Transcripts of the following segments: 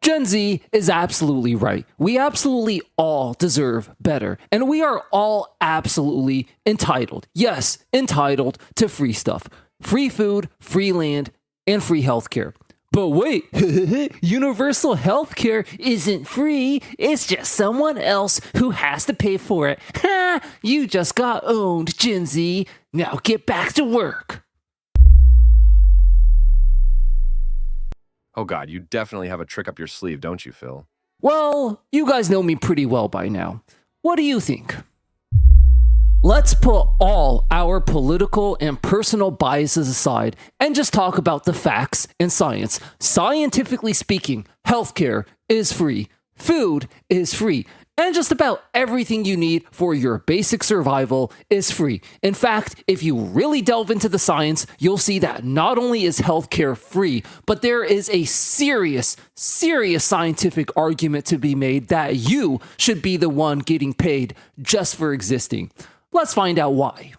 Gen Z is absolutely right. We absolutely all deserve better. And we are all absolutely entitled. Yes, entitled to free stuff. Free food, free land, and free healthcare. But wait, universal healthcare isn't free. It's just someone else who has to pay for it. Ha! You just got owned, Gen Z. Now get back to work. Oh God, you definitely have a trick up your sleeve, don't you, Phil? Well, you guys know me pretty well by now. What do you think? Let's put all our political and personal biases aside and just talk about the facts and science. Scientifically speaking, healthcare is free, food is free, and just about everything you need for your basic survival is free. In fact, if you really delve into the science, you'll see that not only is healthcare free, but there is a serious scientific argument to be made that you should be the one getting paid just for existing. Let's find out why.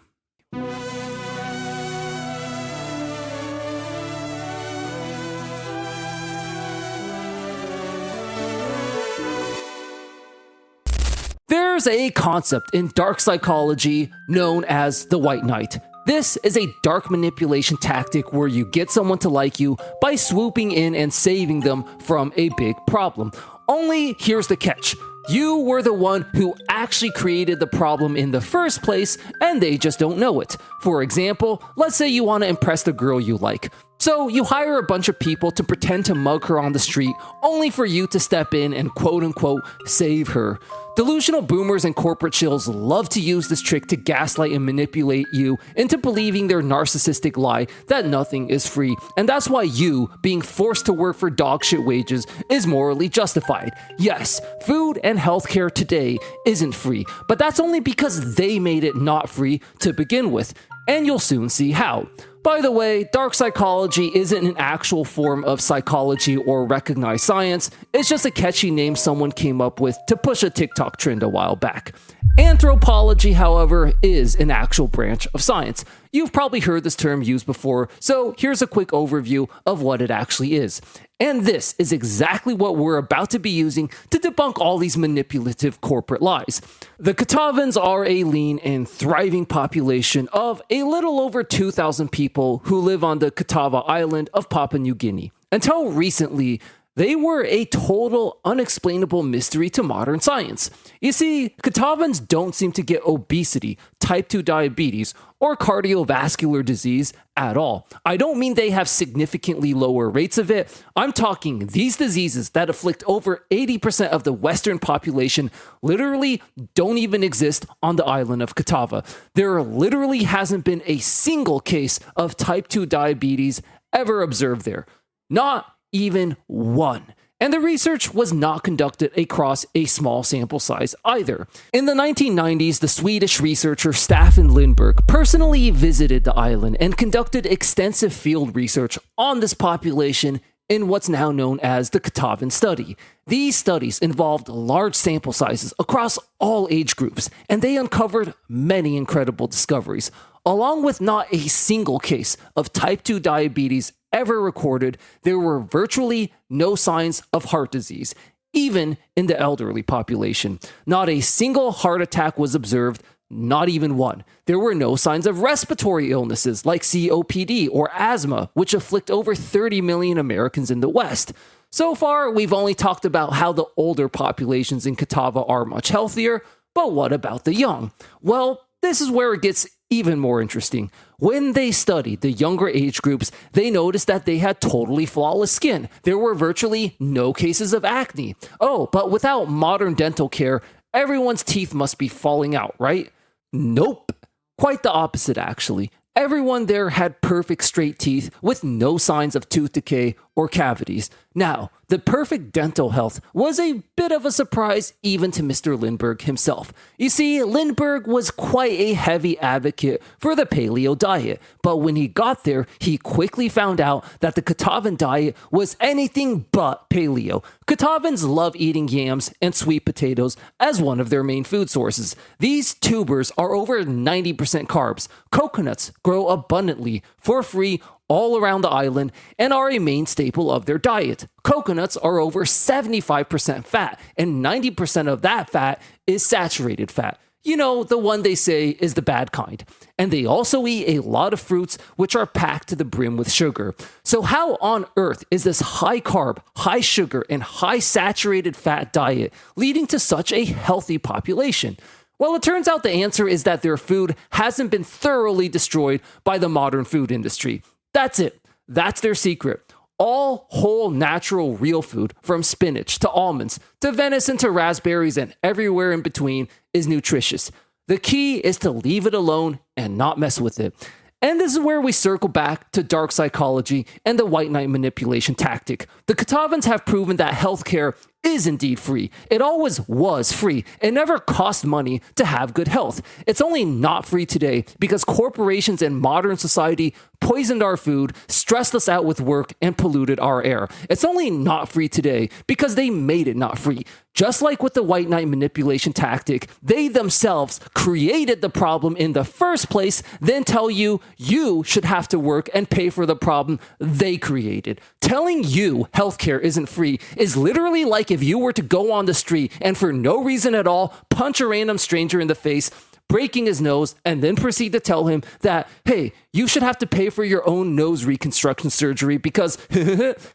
There's a concept in dark psychology known as the White Knight. This is a dark manipulation tactic where you get someone to like you by swooping in and saving them from a big problem. Only here's the catch. You were the one who actually created the problem in the first place, and they just don't know it. For example, let's say you want to impress the girl you like. So you hire a bunch of people to pretend to mug her on the street, only for you to step in and quote-unquote save her. Delusional boomers and corporate shills love to use this trick to gaslight and manipulate you into believing their narcissistic lie that nothing is free. And that's why you being forced to work for dogshit wages is morally justified. Yes, food and healthcare today isn't free, but that's only because they made it not free to begin with. And you'll soon see how. By the way, dark psychology isn't an actual form of psychology or recognized science. It's just a catchy name someone came up with to push a TikTok trend a while back. Anthropology, however, is an actual branch of science. You've probably heard this term used before, so here's a quick overview of what it actually is. And this is exactly what we're about to be using to debunk all these manipulative corporate lies. The Kitavans are a lean and thriving population of a little over 2,000 people who live on the Kitava island of Papua New Guinea. Until recently, they were a total unexplainable mystery to modern science. You see, Katavans don't seem to get obesity, type 2 diabetes, or cardiovascular disease at all. I don't mean they have significantly lower rates of it. I'm talking these diseases that afflict over 80% of the Western population literally don't even exist on the island of Kitava. There literally hasn't been a single case of type 2 diabetes ever observed there. Not even one. And the research was not conducted across a small sample size either. In the 1990s, the Swedish researcher Staffan Lindberg personally visited the island and conducted extensive field research on this population in what's now known as the Kitavan study. These studies involved large sample sizes across all age groups, and they uncovered many incredible discoveries. Along with not a single case of type 2 diabetes ever recorded, there were virtually no signs of heart disease, even in the elderly population. Not a single heart attack was observed, not even one. There were no signs of respiratory illnesses like COPD or asthma, which afflict over 30 million Americans in the West. So far, we've only talked about how the older populations in Kitava are much healthier, but what about the young? Well, this is where it gets even more interesting. When they studied the younger age groups, they noticed that they had totally flawless skin. There were virtually no cases of acne. Oh, but without modern dental care, everyone's teeth must be falling out, right? Nope. Quite the opposite, actually. Everyone there had perfect straight teeth with no signs of tooth decay or cavities. Now, the perfect dental health was a bit of a surprise even to Mr. Lindberg himself. You see, Lindberg was quite a heavy advocate for the paleo diet, but when he got there, he quickly found out that the Kitavan diet was anything but paleo. Kitavans love eating yams and sweet potatoes as one of their main food sources. These tubers are over 90% carbs. Coconuts grow abundantly for free all around the island and are a main staple of their diet. Coconuts are over 75% fat, and 90% of that fat is saturated fat. You know, the one they say is the bad kind. And they also eat a lot of fruits, which are packed to the brim with sugar. So how on earth is this high carb, high sugar, and high saturated fat diet leading to such a healthy population? Well, it turns out the answer is that their food hasn't been thoroughly destroyed by the modern food industry. That's it. That's their secret. All whole, natural, real food, from spinach to almonds to venison to raspberries and everywhere in between, is nutritious. The key is to leave it alone and not mess with it. And this is where we circle back to dark psychology and the white knight manipulation tactic. The Kitavans have proven that healthcare is indeed free. It always was free. It never cost money to have good health. It's only not free today because corporations and modern society poisoned our food, stressed us out with work, and polluted our air. It's only not free today because they made it not free. Just like with the white knight manipulation tactic, they themselves created the problem in the first place, then tell you you should have to work and pay for the problem they created. Telling you healthcare isn't free is literally like if you were to go on the street and for no reason at all punch a random stranger in the face, breaking his nose, and then proceed to tell him that, hey, you should have to pay for your own nose reconstruction surgery because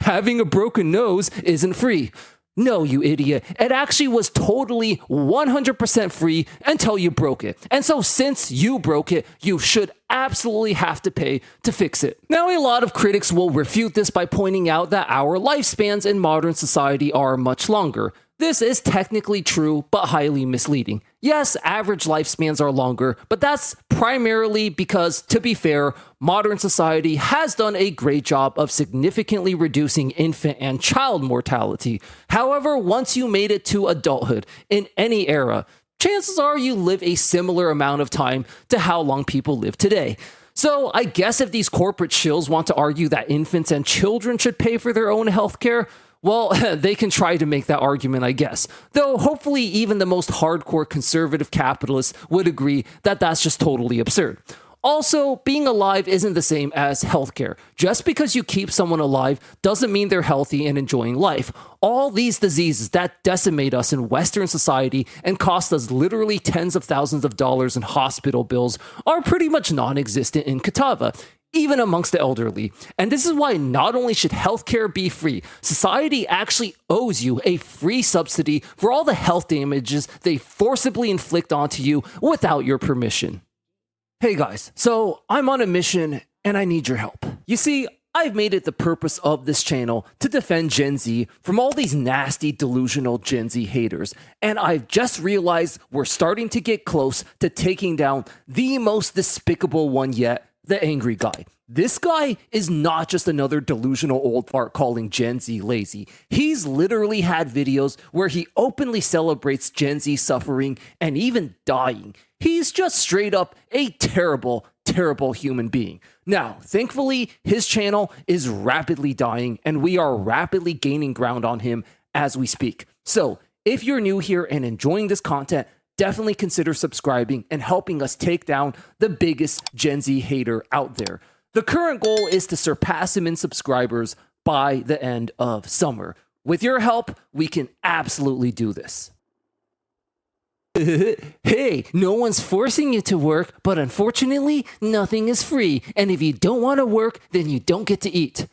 having a broken nose isn't free. No, you idiot. It actually was totally 100% free until you broke it. And so since you broke it, you should absolutely have to pay to fix it. Now, a lot of critics will refute this by pointing out that our lifespans in modern society are much longer. This is technically true, but highly misleading. Yes, average lifespans are longer, but that's primarily because, to be fair, modern society has done a great job of significantly reducing infant and child mortality. However, once you made it to adulthood in any era, chances are you live a similar amount of time to how long people live today. So I guess if these corporate shills want to argue that infants and children should pay for their own healthcare, well, they can try to make that argument, I guess. Though hopefully even the most hardcore conservative capitalists would agree that that's just totally absurd. Also, being alive isn't the same as healthcare. Just because you keep someone alive doesn't mean they're healthy and enjoying life. All these diseases that decimate us in Western society and cost us literally tens of thousands of dollars in hospital bills are pretty much non-existent in Katava, even amongst the elderly. And this is why not only should healthcare be free, society actually owes you a free subsidy for all the health damages they forcibly inflict onto you without your permission. Hey guys, so I'm on a mission and I need your help. You see, I've made it the purpose of this channel to defend Gen Z from all these nasty, delusional Gen Z haters, and I've just realized we're starting to get close to taking down the most despicable one yet, the angry guy. This guy is not just another delusional old fart calling Gen Z lazy. He's literally had videos where he openly celebrates Gen Z suffering and even dying. He's just straight up a terrible, terrible human being. Now, thankfully, his channel is rapidly dying and we are rapidly gaining ground on him as we speak. So, if you're new here and enjoying this content, definitely consider subscribing and helping us take down the biggest Gen Z hater out there. The current goal is to surpass him in subscribers by the end of summer. With your help, we can absolutely do this. Hey, no one's forcing you to work, but unfortunately, nothing is free. And if you don't want to work, then you don't get to eat.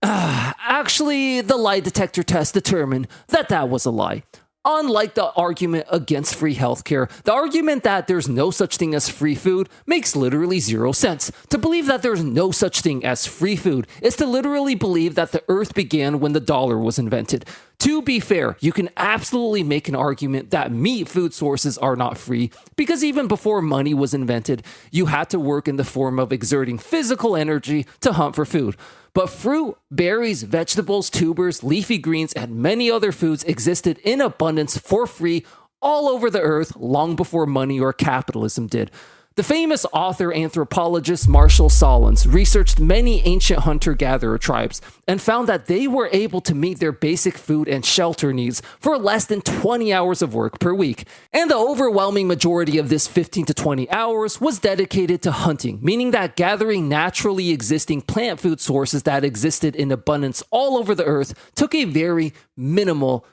Actually, the lie detector test determined that that was a lie. Unlike the argument against free healthcare, the argument that there's no such thing as free food makes literally zero sense. To believe that there's no such thing as free food is to literally believe that the earth began when the dollar was invented. To be fair, you can absolutely make an argument that meat food sources are not free, because even before money was invented, you had to work in the form of exerting physical energy to hunt for food. But fruit, berries, vegetables, tubers, leafy greens, and many other foods existed in abundance for free all over the earth long before money or capitalism did. The famous author anthropologist Marshall Solins researched many ancient hunter-gatherer tribes and found that they were able to meet their basic food and shelter needs for less than 20 hours of work per week. And the overwhelming majority of this 15 to 20 hours was dedicated to hunting, meaning that gathering naturally existing plant food sources that existed in abundance all over the earth took a very minimal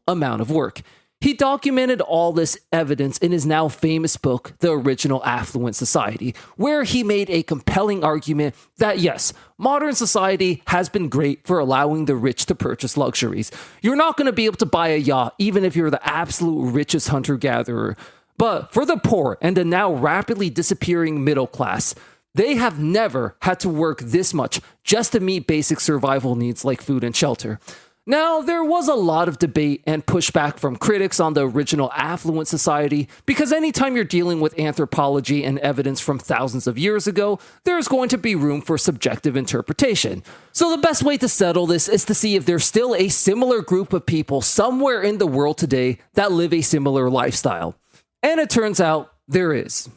amount of work. He documented all this evidence in his now famous book, The Original Affluent Society, where he made a compelling argument that yes, modern society has been great for allowing the rich to purchase luxuries. You're not going to be able to buy a yacht even if you're the absolute richest hunter-gatherer. But for the poor and the now rapidly disappearing middle class, they have never had to work this much just to meet basic survival needs like food and shelter. Now, there was a lot of debate and pushback from critics on the original affluent society because anytime you're dealing with anthropology and evidence from thousands of years ago, there's going to be room for subjective interpretation. So the best way to settle this is to see if there's still a similar group of people somewhere in the world today that live a similar lifestyle. And it turns out there is.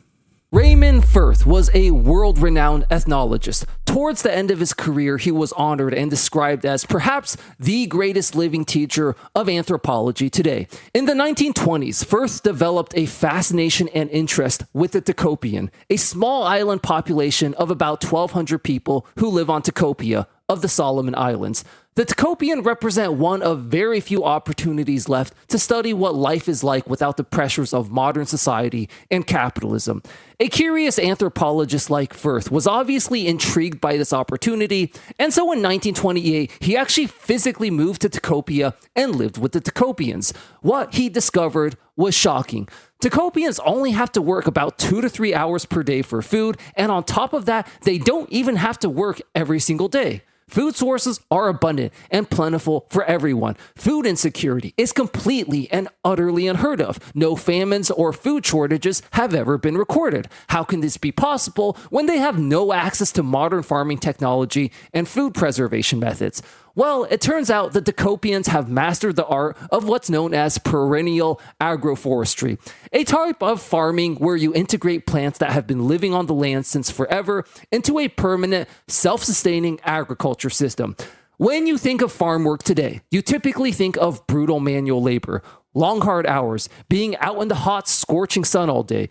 Raymond Firth was a world-renowned ethnologist. Towards the end of his career, he was honored and described as perhaps the greatest living teacher of anthropology today. In the 1920s, Firth developed a fascination and interest with the Tikopian, a small island population of about 1,200 people who live on Tikopia of the Solomon Islands. The Tacopian represent one of very few opportunities left to study what life is like without the pressures of modern society and capitalism. A curious anthropologist like Firth was obviously intrigued by this opportunity, and so in 1928, he actually physically moved to Tikopia and lived with the Tikopians. What he discovered was shocking. Tikopians only have to work about 2 to 3 hours per day for food, and on top of that, they don't even have to work every single day. Food sources are abundant and plentiful for everyone. Food insecurity is completely and utterly unheard of. No famines or food shortages have ever been recorded. How can this be possible when they have no access to modern farming technology and food preservation methods? Well, it turns out the Tikopians have mastered the art of what's known as perennial agroforestry, a type of farming where you integrate plants that have been living on the land since forever into a permanent, self-sustaining agriculture system. When you think of farm work today, you typically think of brutal manual labor, long hard hours, being out in the hot, scorching sun all day.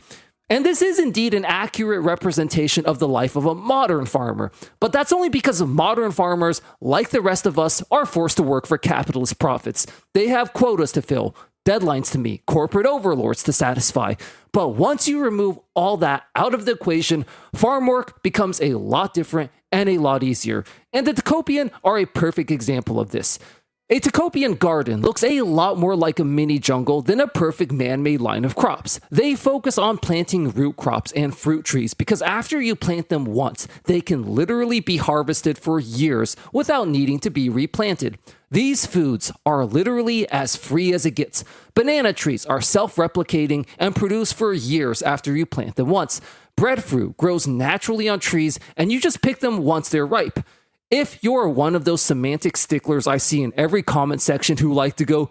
And this is indeed an accurate representation of the life of a modern farmer. But that's only because modern farmers, like the rest of us, are forced to work for capitalist profits. They have quotas to fill, deadlines to meet, corporate overlords to satisfy. But once you remove all that out of the equation, farm work becomes a lot different and a lot easier. And the Tikopian are a perfect example of this. A Tikopian garden looks a lot more like a mini jungle than a perfect man-made line of crops. They focus on planting root crops and fruit trees because after you plant them once, they can literally be harvested for years without needing to be replanted. These foods are literally as free as it gets. Banana trees are self-replicating and produce for years after you plant them once. Breadfruit grows naturally on trees and you just pick them once they're ripe. If you're one of those semantic sticklers I see in every comment section who like to go,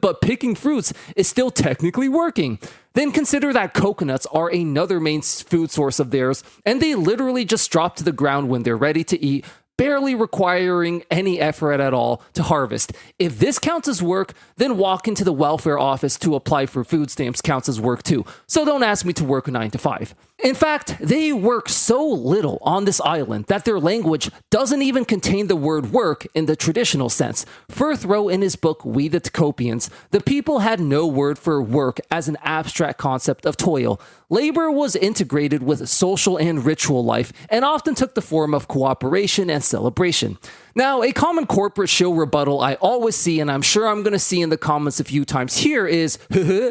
but picking fruits is still technically working, then consider that coconuts are another main food source of theirs, and they literally just drop to the ground when they're ready to eat, barely requiring any effort at all to harvest. If this counts as work, then walk into the welfare office to apply for food stamps counts as work too. So don't ask me to work 9 to 5. In fact, they work so little on this island that their language doesn't even contain the word work in the traditional sense. Firth wrote in his book, We the Tikopians, the people had no word for work as an abstract concept of toil. Labor was integrated with social and ritual life and often took the form of cooperation and celebration. Now, a common corporate show rebuttal I always see, and I'm sure I'm going to see in the comments a few times here is,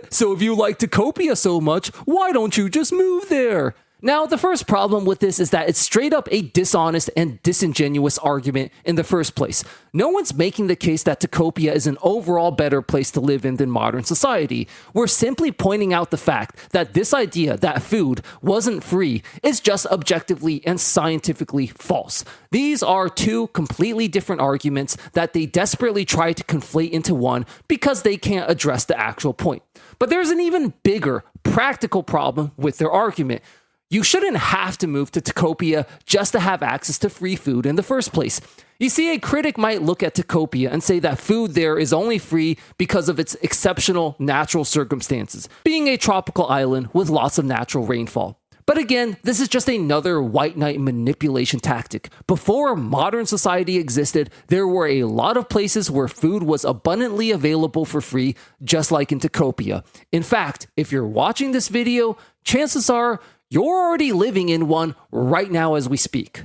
so if you like Tikopia so much, why don't you just move there? Now, the first problem with this is that it's straight up a dishonest and disingenuous argument in the first place. No one's making the case that Tikopia is an overall better place to live in than modern society. We're simply pointing out the fact that this idea that food wasn't free is just objectively and scientifically false. These are two completely different arguments that they desperately try to conflate into one because they can't address the actual point. But there's an even bigger practical problem with their argument. You shouldn't have to move to Tikopia just to have access to free food in the first place. You see, a critic might look at Tikopia and say that food there is only free because of its exceptional natural circumstances, being a tropical island with lots of natural rainfall. But again, this is just another white knight manipulation tactic. Before modern society existed, there were a lot of places where food was abundantly available for free, just like in Tikopia. In fact, if you're watching this video, chances are you're already living in one right now as we speak.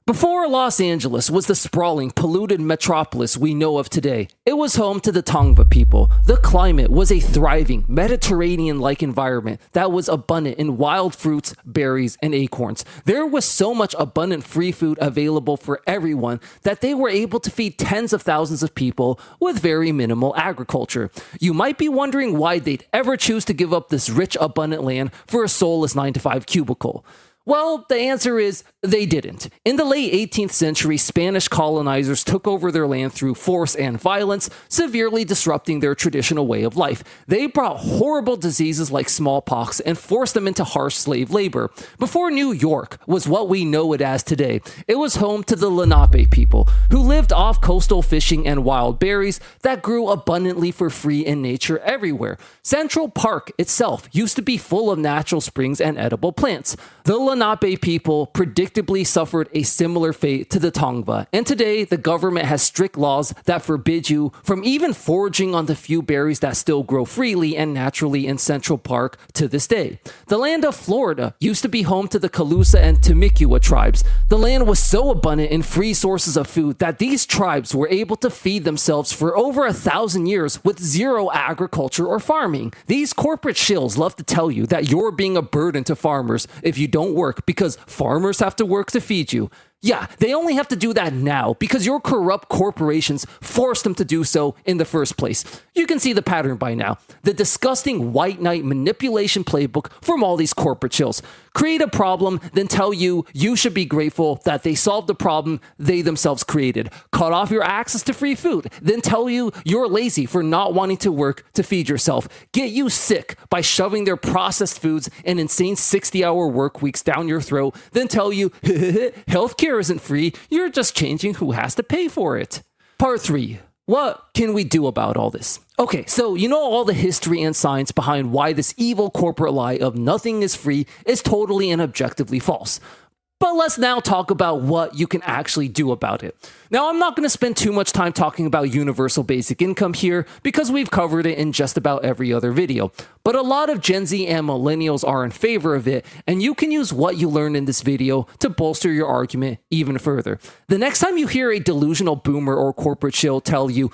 Before Los Angeles was the sprawling, polluted metropolis we know of today, it was home to the Tongva people. The climate was a thriving, Mediterranean-like environment that was abundant in wild fruits, berries, and acorns. There was so much abundant free food available for everyone that they were able to feed tens of thousands of people with very minimal agriculture. You might be wondering why they'd ever choose to give up this rich, abundant land for a soulless 9-to-5 cubicle. Well, the answer is they didn't. In the late 18th century, Spanish colonizers took over their land through force and violence, severely disrupting their traditional way of life. They brought horrible diseases like smallpox and forced them into harsh slave labor. Before New York was what we know it as today, it was home to the Lenape people, who lived off coastal fishing and wild berries that grew abundantly for free in nature everywhere. Central Park itself used to be full of natural springs and edible plants. The Lenape people predictably suffered a similar fate to the Tongva, and today the government has strict laws that forbid you from even foraging on the few berries that still grow freely and naturally in Central Park to this day. The land of Florida used to be home to the Calusa and Temecula tribes. The land was so abundant in free sources of food that these tribes were able to feed themselves for over 1,000 years with zero agriculture or farming. These corporate shills love to tell you that you're being a burden to farmers if you don't work because farmers have to work to feed you. Yeah, they only have to do that now because your corrupt corporations forced them to do so in the first place. You can see the pattern by now. The disgusting white knight manipulation playbook from all these corporate chills. Create a problem, then tell you should be grateful that they solved the problem they themselves created. Cut off your access to free food, then tell you you're lazy for not wanting to work to feed yourself. Get you sick by shoving their processed foods and insane 60-hour work weeks down your throat, then tell you healthcare isn't free, you're just changing who has to pay for it. Part 3. What can we do about all this? Okay, so you know all the history and science behind why this evil corporate lie of nothing is free is totally and objectively false. But let's now talk about what you can actually do about it. Now, I'm not going to spend too much time talking about universal basic income here because we've covered it in just about every other video. But a lot of Gen Z and millennials are in favor of it, and you can use what you learned in this video to bolster your argument even further. The next time you hear a delusional boomer or corporate shill tell you,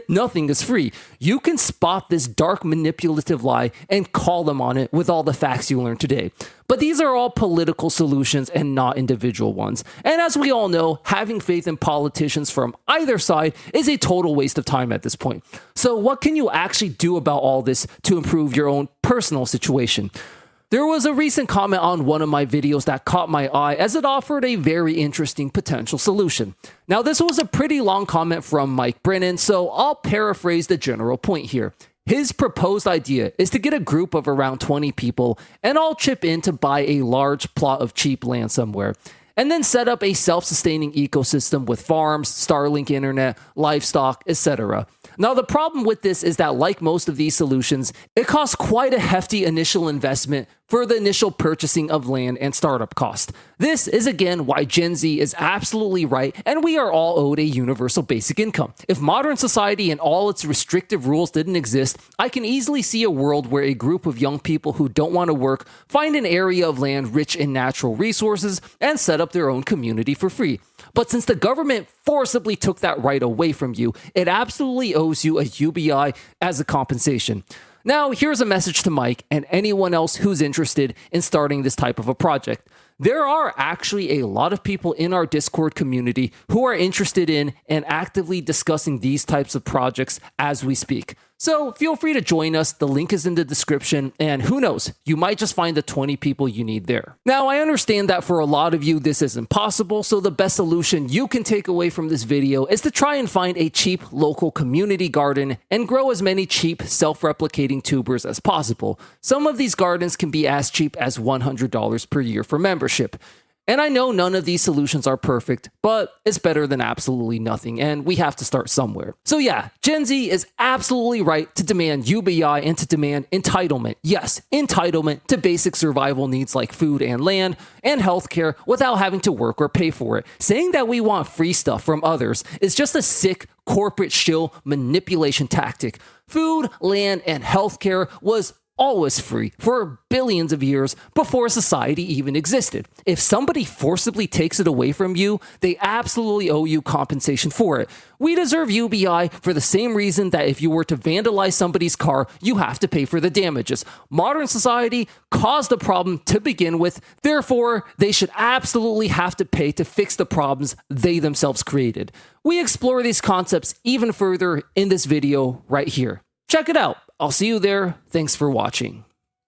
nothing is free, you can spot this dark manipulative lie and call them on it with all the facts you learned today. But these are all political solutions and not individual ones. And as we all know, having faith in politicians from either side is a total waste of time at this point. So what can you actually do about all this to improve your own personal situation? There was a recent comment on one of my videos that caught my eye as it offered a very interesting potential solution. Now, this was a pretty long comment from Mike Brennan, so I'll paraphrase the general point here. His proposed idea is to get a group of around 20 people and all chip in to buy a large plot of cheap land somewhere, and then set up a self-sustaining ecosystem with farms, Starlink internet, livestock, etc. Now, the problem with this is that, like most of these solutions, it costs quite a hefty initial investment for the initial purchasing of land and startup cost. This is again why Gen Z is absolutely right and we are all owed a universal basic income. If modern society and all its restrictive rules didn't exist, I can easily see a world where a group of young people who don't want to work find an area of land rich in natural resources and set up their own community for free. But since the government forcibly took that right away from you, it absolutely owes you a UBI as a compensation. Now, here's a message to Mike and anyone else who's interested in starting this type of a project. There are actually a lot of people in our Discord community who are interested in and actively discussing these types of projects as we speak. So feel free to join us, the link is in the description, and who knows, you might just find the 20 people you need there. Now, I understand that for a lot of you this is impossible, so the best solution you can take away from this video is to try and find a cheap local community garden and grow as many cheap self-replicating tubers as possible. Some of these gardens can be as cheap as $100 per year for membership. And I know none of these solutions are perfect, but it's better than absolutely nothing, and we have to start somewhere. So yeah, Gen Z is absolutely right to demand UBI and to demand entitlement. Yes, entitlement to basic survival needs like food and land and healthcare without having to work or pay for it. Saying that we want free stuff from others is just a sick corporate shill manipulation tactic. Food, land, and healthcare was always free for billions of years before society even existed. If somebody forcibly takes it away from you, they absolutely owe you compensation for it. We deserve UBI for the same reason that if you were to vandalize somebody's car, you have to pay for the damages. Modern society caused the problem to begin with, therefore, they should absolutely have to pay to fix the problems they themselves created. We explore these concepts even further in this video right here. Check it out. I'll see you there. Thanks for watching.